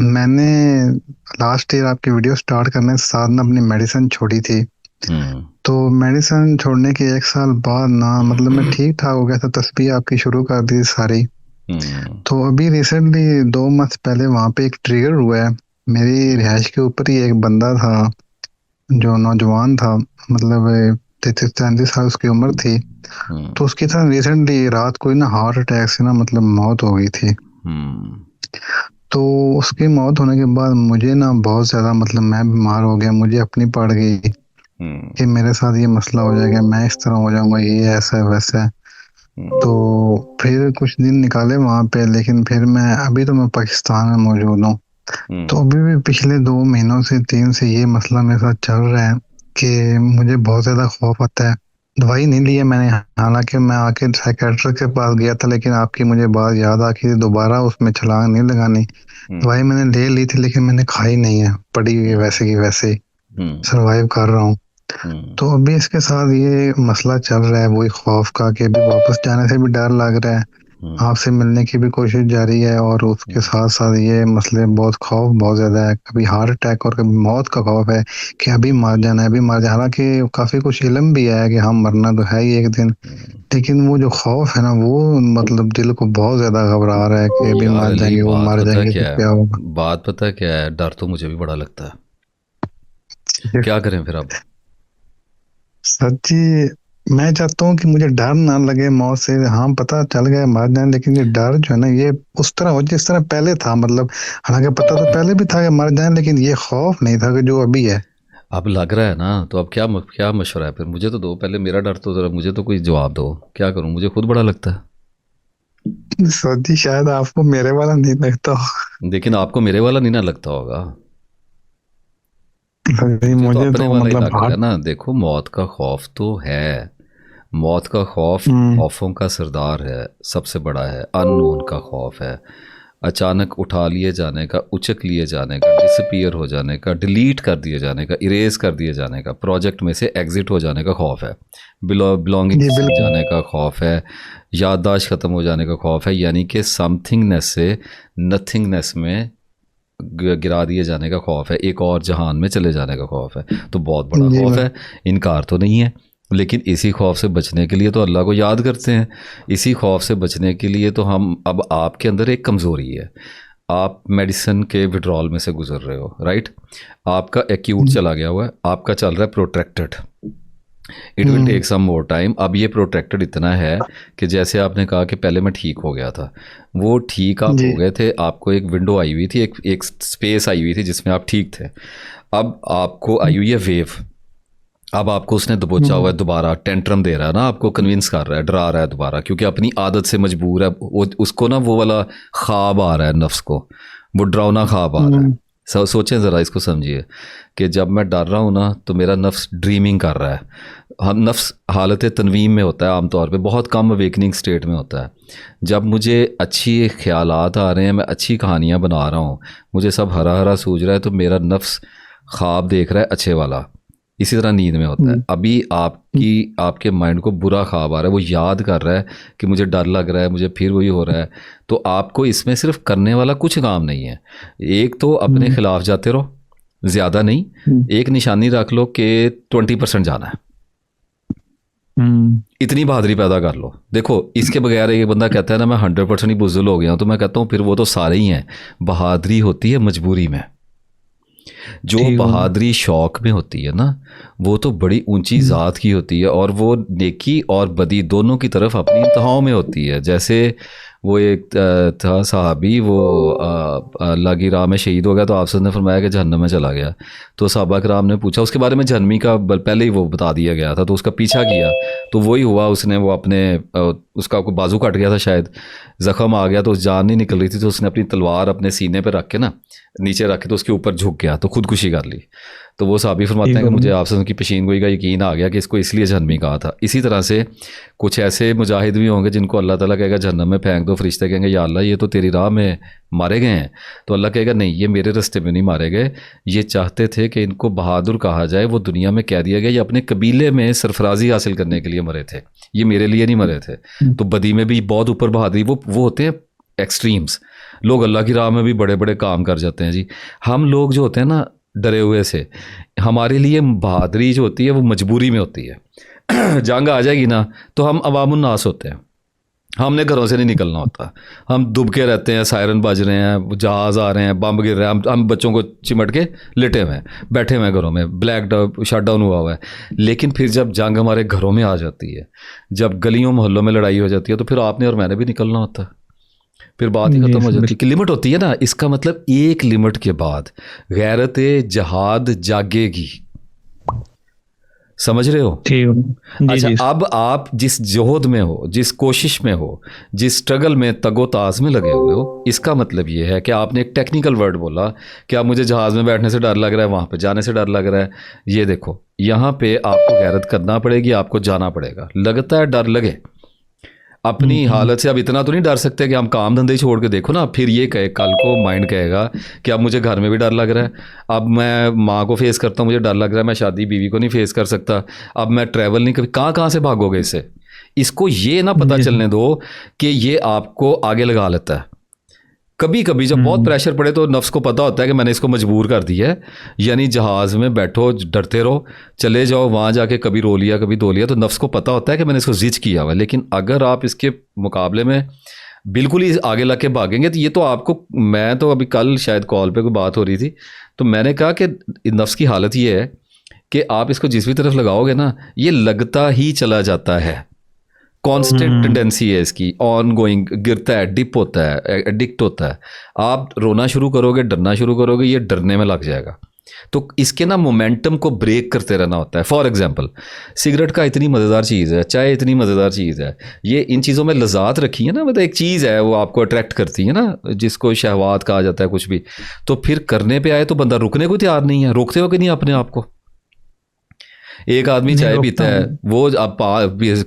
मैंने last year आपकी video start करने के साथ ना अपनी मेडिसिन छोड़ी थी। हम्म। तो मेडिसिन छोड़ने के 1 साल बाद ना मतलब मैं ठीक ठाक हो गया था, तस्बीह आपकी शुरू कर दी सारी। हम्म। तो अभी रिसेंटली 2 मंथ पहले वहाँ पे एक ट्रिगर हुआ है। मेरी रिहाइश के ऊपर ही एक बंदा था जो नौजवान था, मतलब 33-34 साल उसकी उम्र थी। हम्म। तो उसकी था रिसेंटली रात को ही ना हार्ट अटैक से ना मतलब मौत हो गई थी। हम्म। तो उसकी मौत होने के बाद मुझे ना बहुत ज़्यादा मतलब मैं बीमार हो गया, मुझे अपनी पड़ गई हम्म। कि मेरे साथ ये मसला हो जाएगा, मैं इस तरह हो जाऊंगा, ये ऐसा है वैसा है। तो फिर कुछ दिन निकाले वहाँ पे, लेकिन फिर मैं अभी तो मैं पाकिस्तान में मौजूद हूँ। तो हम्म। अभी भी पिछले 2 महीनों से 3 से ये मसला मेरे साथ चल रहा है कि मुझे बहुत ज़्यादा खौफ आता है। दवाई नहीं ली है मैंने, हालांकि मैं आके साइकेट्रिस्ट के पास गया था, लेकिन आपकी मुझे बात याद आ कि दोबारा उसमें छलांग नहीं लगानी। दवाई हम्म। मैंने ले ली थी लेकिन मैंने खाई नहीं है, पड़ी हुई है हम्म। वैसे की वैसे ही, हम्म। सरवाइव कर रहा हूँ। हम्म। तो अभी इसके साथ ये मसला चल रहा है वही खौफ का कि अभी वापस जाने से भी डर लग रहा है, हम्म। आपसे मिलने की भी कोशिश जारी है, और उसके हम्म। साथ साथ ये मसले बहुत खौफ बहुत ज्यादा है, कभी हार्ट अटैक और कभी मौत का खौफ है कि अभी मर जाना है, अभी मर जाना। हालांकि काफी कुछ इल्म भी है कि हम मरना तो है ही एक दिन, हम्म। लेकिन वो जो खौफ है ना वो मतलब दिल को बहुत ज्यादा घबरा रहा है कि अभी यार मर अली, जाएंगे, वो बात मर पता है जाएंगे तो क्या है? क्या होगा। बात पता है क्या है? डर तो मुझे भी बड़ा लगता है। क्या करें फिर अब? सच्ची मैं चाहता हूँ कि मुझे डर ना लगे मौत से, हाँ पता चल गया मर जाए, लेकिन ये डर जो है ना ये उस तरह हो जिस तरह पहले था, मतलब हालांकि पता तो पहले भी था कि मर जाए, लेकिन ये खौफ नहीं था कि जो अभी है। अब लग रहा है ना, तो अब क्या मशवरा है फिर? मुझे तो दो पहले, मेरा डर तो जरा, मुझे तो कोई जवाब दो। क्या करूं? मुझे खुद बड़ा लगता है। सच्ची शायद आपको मेरे वाला नहीं लगता लेकिन आपको मेरे वाला नहीं ना लगता होगा। होगा। मुझे तो मुझे अपने तो वाला ही मतलब लग रहा हार्ट। है ना। देखो, मौत का खौफ तो है। मौत का खौफ हम्म। खौफों का सरदार है, सबसे बड़ा है। अननोन का खौफ है। अचानक उठा लिए जाने का, उचक लिए जाने का, डिसअपीयर हो जाने का, डिलीट कर दिए जाने का, इरेज कर दिए जाने का, प्रोजेक्ट में से एग्जिट हो जाने का खौफ है। जी बिलोंगिंग्स चले बिल्कुल। जाने का खौफ है। याददाश्त ख़त्म हो जाने का खौफ है, यानी कि समथिंगनेस से नथिंगनेस में गिरा दिए जाने का खौफ है, एक और जहान में चले जाने का खौफ है। तो बहुत बड़ा जी खौफ है, इनकार तो नहीं है। लेकिन इसी खौफ से बचने के लिए तो अल्लाह को याद करते हैं। इसी खौफ से बचने के लिए तो हम, अब आपके अंदर एक कमज़ोरी है। आप मेडिसिन के विड्रॉल में से गुजर रहे हो, राइट? आपका एक्यूट हम्म। चला गया हुआ है, आपका चल रहा है protracted. It will hmm. Take some more time. अब ये प्रोटेक्टेड इतना है कि जैसे आपने कहा कि पहले मैं ठीक हो गया था, वो ठीक आप जी। हो गए थे। आपको एक विंडो आई हुई थी, एक स्पेस आई हुई थी जिसमें आप ठीक थे। अब आपको आई हुई है वेव। अब आपको उसने दबोचा हुआ हम्म। है, दोबारा टेंट्रम दे रहा है ना, आपको कन्विंस कर रहा है, डरा रहा है दोबारा, क्योंकि अपनी आदत से मजबूर है वो। उसको ना वो वाला ख्वाब आ रहा है नफ्स को, वो डरावना ख्वाब आ रहा है। हम्म। सोचें ज़रा, इसको समझिए कि जब मैं डर रहा हूँ ना, तो मेरा नफ्स ड्रीमिंग कर रहा है। हम नफ्स हालत तनवीम में होता है आमतौर पे, बहुत कम अवेकनिंग स्टेट में होता है। जब मुझे अच्छी ख्यालात आ रहे हैं, मैं अच्छी कहानियाँ बना रहा हूँ, मुझे सब हरा हरा सूझ रहा है, तो मेरा नफ्स ख्वाब देख रहा है अच्छे वाला। इसी तरह नींद में होता है। हम्म। अभी आपके माइंड को बुरा ख्वाब आ रहा है, वो याद कर रहा है कि मुझे डर लग रहा है, मुझे फिर वही हो रहा है। तो आपको इसमें सिर्फ करने वाला कुछ काम नहीं है। एक तो अपने हम्म। खिलाफ जाते रहो, ज़्यादा नहीं। हम्म। एक निशानी रख लो कि 20% जाना है। हम्म। इतनी बहादुरी पैदा कर लो। देखो, इसके बगैर एक बंदा कहता है ना मैं 100% ही बुज़दिल हो गया हूँ, तो मैं कहता हूँ फिर वो तो सारे ही हैं। बहादुरी होती है मजबूरी में। जो ठीक हो गया। बहादुरी शौक में होती है ना, वो तो बड़ी ऊंची हम्म। ज़ात की होती है, और वो नेकी और बदी दोनों की तरफ अपनी इंतहाओं में होती है। जैसे वो एक था सहाबी, वो अल्लाह की राह में शहीद हो गया, तो आपसे ने फरमाया कि जहन्नम में चला गया। तो सहाबा कराम ने पूछा उसके बारे में, जहन्नमी का पहले ही वो बता दिया गया था, तो उसका पीछा किया। तो वही हुआ, उसने वो अपने उसका कोई बाजू कट गया था शायद, ज़ख्म आ गया, तो जान नहीं निकल रही थी, तो उसने अपनी तलवार अपने सीने पर रख के ना, नीचे रखे, तो उसके ऊपर झुक गया, तो खुदकुशी कर ली। तो वो साहबी फरमाते ठीक हैं हो कि मुझे गया। आपसे उनकी पेशीनगोई का यकीन आ गया कि इसको इसलिए जहन्नमी कहा था। इसी तरह से कुछ ऐसे मुजाहिद भी होंगे जिनको अल्लाह ताला कहेगा जहन्नम में फेंक दो, फरिश्ते कहेंगे या अल्लाह ये तो तेरी राह में मारे गए हैं। तो अल्लाह कहेगा नहीं, ये मेरे रास्ते में नहीं मारे गए, ये चाहते थे कि इनको बहादुर कहा जाए, वो दुनिया में कह दिया गया ये अपने कबीले में सरफराजी हासिल करने के लिए मरे थे, ये मेरे लिए नहीं मरे थे। हम्म। तो बदी में भी बहुत ऊपर बहादुरी, वो होते हैं एक्सट्रीम्स। लोग अल्लाह की राह में भी बड़े बड़े काम कर जाते हैं जी। हम लोग जो होते हैं ना डरे हुए से, हमारे लिए बहादुरी जो होती है वो मजबूरी में होती है। जंग आ जाएगी ना तो हम अवामुन नास होते हैं, हमने घरों से नहीं निकलना होता, हम दुबके रहते हैं, सायरन बज रहे हैं, जहाज़ आ रहे हैं, बम गिर रहे हैं, हम बच्चों को चिमट के लेटे हुए हैं, बैठे हुए हैं घरों में, शट डाउन हुआ हुआ है। लेकिन फिर जब जंग हमारे घरों में आ जाती है, जब गलियों मोहल्लों में लड़ाई हो जाती है, तो फिर आपने और मैंने भी निकलना होता है। फिर बात ही जी खत्म हो जाती है बिल्कुल। कि लिमिट होती है ना। इसका मतलब एक लिमिट के बाद गैरत जहाद जागेगी, समझ रहे हो? ठीक है। जी अच्छा, जी। अब आप जिस जोहद में हो, जिस कोशिश में हो, जिस स्ट्रगल में, तगोताज में लगे हुए हो, इसका मतलब ये है कि आपने एक टेक्निकल वर्ड बोला कि अब मुझे जहाज़ में बैठने से डर लग रहा है, वहाँ पे जाने से डर लग रहा है। ये देखो, यहाँ पे आपको गैरत करना पड़ेगी, आपको जाना पड़ेगा। लगता है डर लगे, अपनी हालत से अब इतना तो नहीं डर सकते कि हम काम धंधे छोड़ के, देखो ना, फिर ये कहे कल को माइंड कहेगा कि अब मुझे घर में भी डर लग रहा है, अब मैं माँ को फेस करता हूँ, मुझे डर लग रहा है, मैं शादी बीवी को नहीं फेस कर सकता, अब मैं ट्रैवल नहीं कर, कहाँ कहाँ से भागोगे इससे? इसको ये ना पता जी चलने दो कि ये आपको आगे लगा लेता है। कभी कभी जब बहुत प्रेशर पड़े तो नफ्स को पता होता है कि मैंने इसको मजबूर कर दिया है, यानी जहाज़ में बैठो, डरते रहो, चले जाओ, वहाँ जाके कभी रो लिया कभी धो लिया, तो नफ्स को पता होता है कि मैंने इसको जिज किया हुआ है। लेकिन अगर आप इसके मुकाबले में बिल्कुल ही आगे लग के भागेंगे तो ये तो आपको, मैं तो अभी कल शायद कॉल पे कोई बात हो रही थी, तो मैंने कहा कि नफ्स की हालत ये है कि आप इसको जिस भी तरफ लगाओगे ना, ये लगता ही चला जाता है। कांस्टेंट टेंडेंसी है इसकी, ऑन गोइंग, गिरता है, डिप होता है, एडिक्ट होता है। आप रोना शुरू करोगे, डरना शुरू करोगे, ये डरने में लग जाएगा। तो इसके ना मोमेंटम को ब्रेक करते रहना होता है। फॉर एग्जांपल, सिगरेट का इतनी मज़ेदार चीज़ है, चाय इतनी मज़ेदार चीज़ है, ये इन चीज़ों में लज़ात रखी है ना, मतलब एक चीज़ है वो आपको अट्रैक्ट करती है ना, जिसको शहवात कहा जाता है कुछ भी। तो फिर करने पे आए तो बंदा रुकने को तैयार नहीं है। रोकते हो कि नहीं अपने आप को? एक आदमी नहीं चाय रोकता पीता है, हूँ। वो अब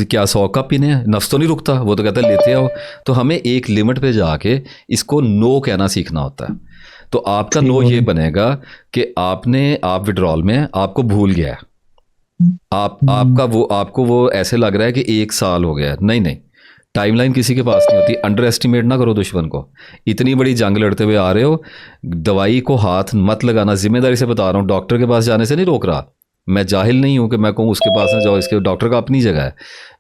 क्या 100 कप पीने हैं, नफ्स तो नहीं रुकता, वो तो कहता है लेते आओ। तो हमें एक लिमिट पे जाके इसको नो कहना सीखना होता है। तो आपका ठीक नो हो ये गया। बनेगा कि आप विड्रॉल में हैं, आपको भूल गया है, हम्म, आपको वो ऐसे लग रहा है कि 1 साल हो गया है। नहीं नहीं, टाइमलाइन किसी के पास नहीं होती। अंडर एस्टिमेट ना करो दुश्मन को। इतनी बड़ी जंग लड़ते हुए आ रहे हो, दवाई को हाथ मत लगाना, जिम्मेदारी से बता रहा हूँ। डॉक्टर के पास जाने से नहीं रोक रहा, मैं जाहिल नहीं हूँ कि मैं कहूँ उसके पास ना जाओ, इसके डॉक्टर का अपनी जगह है।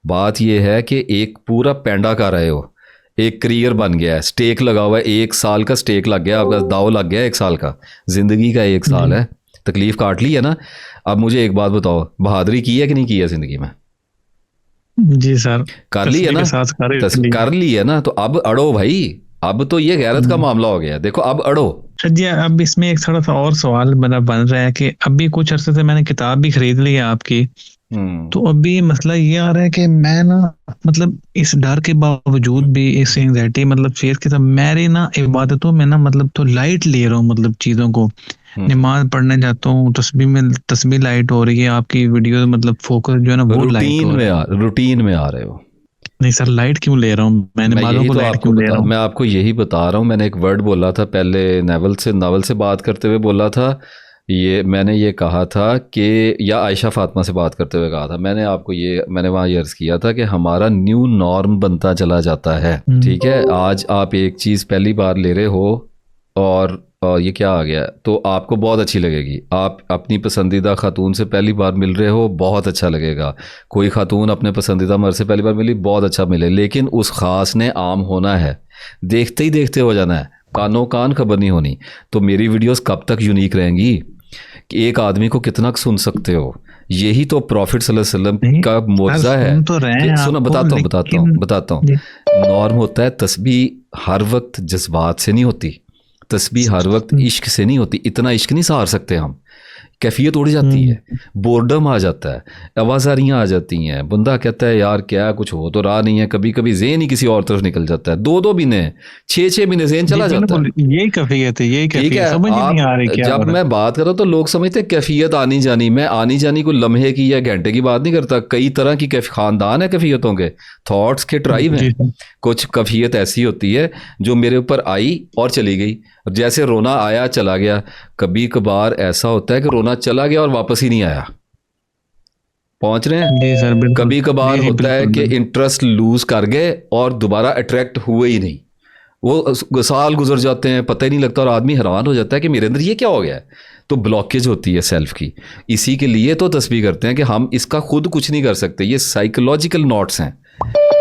बात यह है कि एक पूरा पैंडा कर रहे हो, एक करियर बन गया है, स्टेक लगा हुआ है, 1 साल का स्टेक लग गया, आपका दाव लग गया 1 साल का, जिंदगी का 1 साल जी है, तकलीफ काट ली है ना। अब मुझे एक बात बताओ, बहादुरी की है कि नहीं की है जिंदगी में? जी सर। कर ली है तसल्ली ना? के साथ कार्य इसलिए। कर ली है ना, तो अब अड़ो भाई। अब तो ये गैरत का हम्म, मामला हो गया, देखो अब अड़ो। सर जी अब इसमें एक थोड़ा सा और सवाल मेरा बन रहा है कि अभी कुछ अरसे से मैंने किताब भी खरीद ली है आपकी। हम्म। तो अभी मसला ये आ रहा है कि मैं ना मतलब इस डर के बावजूद भी, इस एंजाइटी मतलब फेस के साथ, मेरी ना इबादतों में ना मतलब तो लाइट ले रहा हूँ मतलब चीज़ों को। हम्म। नमाज पढ़ने जाता हूँ, तस्बीह में तस्बीह लाइट हो रही है, आपकी वीडियो मतलब फोकस जो है ना वो लाइट हो रहा है। रूटीन में आ रहे हो। नहीं सर, लाइट क्यों ले रहा हूँ मैं, मैं नमाजों यही को तो लाइट आपको क्यों ले रहा हूँ? मैं आपको यही बता रहा हूँ। मैंने एक वर्ड बोला था पहले, नावल से बात करते हुए बोला था, ये मैंने ये कहा था कि, या आयशा फातिमा से बात करते हुए कहा था, मैंने वहाँ ये अर्ज़ किया था कि हमारा न्यू नॉर्म बनता चला जाता है। ठीक है, आज आप एक चीज़ पहली बार ले रहे हो और ये क्या आ गया, तो आपको बहुत अच्छी लगेगी। आप अपनी पसंदीदा खातून से पहली बार मिल रहे हो, बहुत अच्छा लगेगा। कोई खातून अपने पसंदीदा मर्द से पहली बार मिली, बहुत अच्छा मिले। लेकिन उस ख़ास ने आम होना है, देखते ही देखते हो जाना है, कानों कान खबर नहीं होनी। तो मेरी वीडियोस कब तक यूनिक रहेंगी कि एक आदमी को कितना सुन सकते हो? यही तो प्रॉफिट सल्लल्लाहु अलैहि वसल्लम नहीं का सर, मुअज़्ज़ा है। सुन तो रहे कि हैं सुनो, आपको लेकिन बताता हूँ। जी। नॉर्म होता है, तस्बीह हर वक्त जज्बात से नहीं होती, तस्बीह हर वक्त इश्क से नहीं होती। इतना इश्क नहीं सहार सकते हम, कैफियत उड़ जाती है, बोर्डम आ जाता है, आवाज़ारियाँ आ जाती हैं, बंदा कहता है यार क्या कुछ हो तो रहा नहीं है, कभी कभी ज़हन ही किसी और तरफ निकल जाता है, 2-2 महीने, 6-6 महीने ज़हन जी चला जाता है। बिल्कुल, यही कैफियत है, यही ठीक है, कैफियत समझ ही नहीं आप आ रही क्या हो जब रहा मैं बात कर रहा हूँ तो लोग समझते हैं कैफियत आनी जानी। मैं आनी जानी कोई लम्हे की या घंटे की बात नहीं करता। कई तरह की खानदान है कैफियतों के, थॉट्स के है। ट्राइब हैं। जी सर। कुछ कैफियत ऐसी होती है जो मेरे ऊपर आई और चली गई, जैसे रोना आया चला गया। कभी कभार ऐसा होता है कि रोना चला गया और वापस ही नहीं आया। पहुंच रहे हैं? जी सर बिल्कुल। कभी कभार जी जी होता है बिल्कुल कि बिल्कुल। इंटरेस्ट लूज कर गए और दोबारा अट्रैक्ट हुए ही नहीं। वो साल गुजर जाते हैं, पता ही नहीं लगता, और आदमी हैरान हो जाता है कि मेरे अंदर ये क्या हो गया है। तो ब्लॉकेज होती है सेल्फ की। इसी के लिए तो तस्बीह करते हैं कि हम इसका खुद कुछ नहीं कर सकते, ये साइकोलॉजिकल नॉट्स हैं।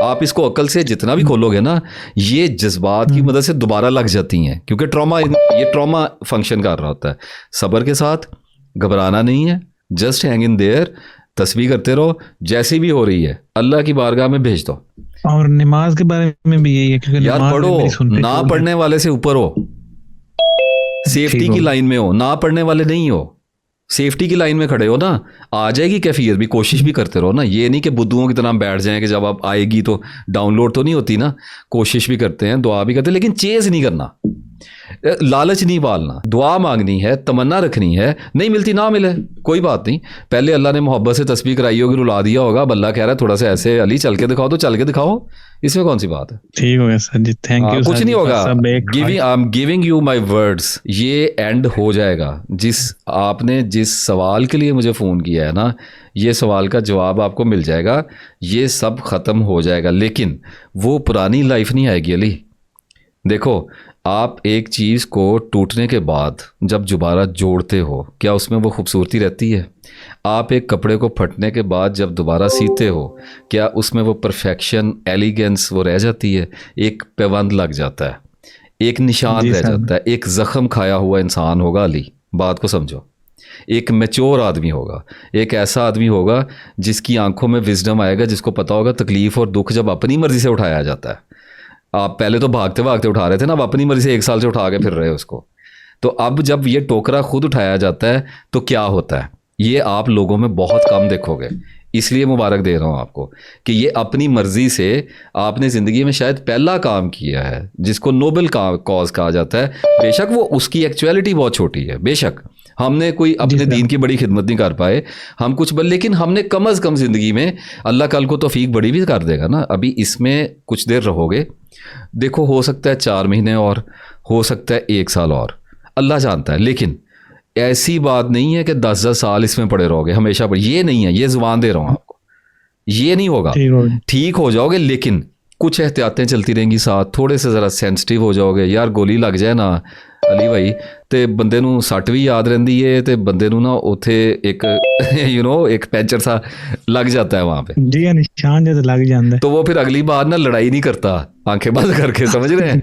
आप इसको अकल से जितना भी खोलोगे ना, ये जज्बात की मदद से दोबारा लग जाती हैं, क्योंकि ये ट्रॉमा फंक्शन कर रहा होता है। सब्र के साथ, घबराना नहीं है, जस्ट हैंग इन देयर, तस्बीह करते रहो, जैसी भी हो रही है अल्लाह की बारगाह में भेज दो। और नमाज के बारे में भी यही है, क्योंकि यार नमाज में पढ़ो, मेरी सुनते ना लोग हैं। पढ़ने वाले से ऊपर हो, सेफ्टी ठीक की हो। लाइन में हो, ना पढ़ने वाले नहीं हो, सेफ्टी की लाइन में खड़े हो ना। आ जाएगी कैफियत भी, कोशिश भी करते रहो ना। ये नहीं कि बुद्धुओं की तरह हम बैठ जाएं कि जब आप आएगी तो डाउनलोड तो नहीं होती ना। कोशिश भी करते हैं, दुआ भी करते हैं, लेकिन चेज नहीं करना, लालच नहीं पालना। दुआ मांगनी है, तमन्ना रखनी है, नहीं मिलती ना मिले कोई बात नहीं। पहले अल्लाह ने मोहब्बत से तस्बीह कराई होगी, रुला दिया होगा, अब अल्लाह कह रहा है थोड़ा सा ऐसे अली चल के दिखाओ, तो चल के दिखाओ, इसमें कौन सी बात है। ठीक हो गया सर जी, थैंक यू। कुछ नहीं होगा, सब एक I am giving you my words, ये एंड हो जाएगा। आपने जिस सवाल के लिए मुझे फ़ोन किया है ना, ये सवाल का जवाब आपको मिल जाएगा, ये सब ख़त्म हो जाएगा। लेकिन वो पुरानी लाइफ नहीं आएगी अली। देखो, आप एक चीज़ को टूटने के बाद जब दोबारा जोड़ते हो, क्या उसमें वो खूबसूरती रहती है? आप एक कपड़े को फटने के बाद जब दोबारा सीते हो, क्या उसमें वो परफेक्शन, एलिगेंस वो रह जाती है? एक पैबंद लग जाता है, एक निशान रह जाता है, एक ज़ख्म खाया हुआ इंसान होगा अली, बात को समझो। एक मैच्योर आदमी होगा, एक ऐसा आदमी होगा जिसकी आंखों में विजडम आएगा, जिसको पता होगा तकलीफ़ और दुख जब अपनी मर्ज़ी से उठाया जाता है। आप पहले तो भागते भागते उठा रहे थे ना, अब अपनी मर्जी से 1 साल से उठा के फिर रहे हो उसको। तो अब जब ये टोकरा खुद उठाया जाता है तो क्या होता है, ये आप लोगों में बहुत कम देखोगे। इसलिए मुबारक दे रहा हूँ आपको कि ये अपनी मर्जी से आपने ज़िंदगी में शायद पहला काम किया है जिसको नोबल कॉज कहा जाता है। बेशक वो उसकी एक्चुअलिटी बहुत छोटी है, बेशक हमने कोई अपने दीन की बड़ी खिदमत नहीं कर पाए, हम कुछ लेकिन हमने कम अज़ कम ज़िंदगी में, अल्लाह कल को तौफीक बड़ी भी कर देगा ना। अभी इसमें कुछ देर रहोगे, देखो हो सकता है 4 महीने और, हो सकता है 1 साल और, अल्लाह जानता है। लेकिन ऐसी बात नहीं है कि 10-10 साल इसमें पड़े रहोगे हमेशा पर, ये नहीं है, ये ज़ुबान दे रहा हूँ आपको, ये नहीं होगा। ठीक हो जाओगे, लेकिन कुछ एहतियातें चलती रहेंगी साथ, थोड़े से ज़रा सेंसिटिव हो जाओगे। यार गोली लग जाए ना अली भाई, तो बंदे नूं सट भी याद रहिंदी है, तो बंदे नूं ना उत्थे एक एक पैंचर सा लग जाता है वहाँ पे जी, निशान जो लग जाता है, तो वो फिर अगली बार ना लड़ाई नहीं करता आंखें बंद करके, समझ रहे हैं।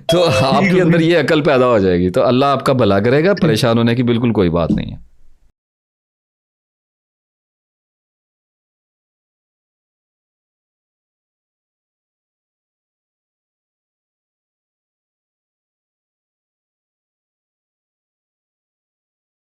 तो आपके अंदर ये अकल पैदा हो जाएगी। तो अल्लाह आपका भला करेगा, परेशान होने की बिल्कुल कोई बात नहीं है।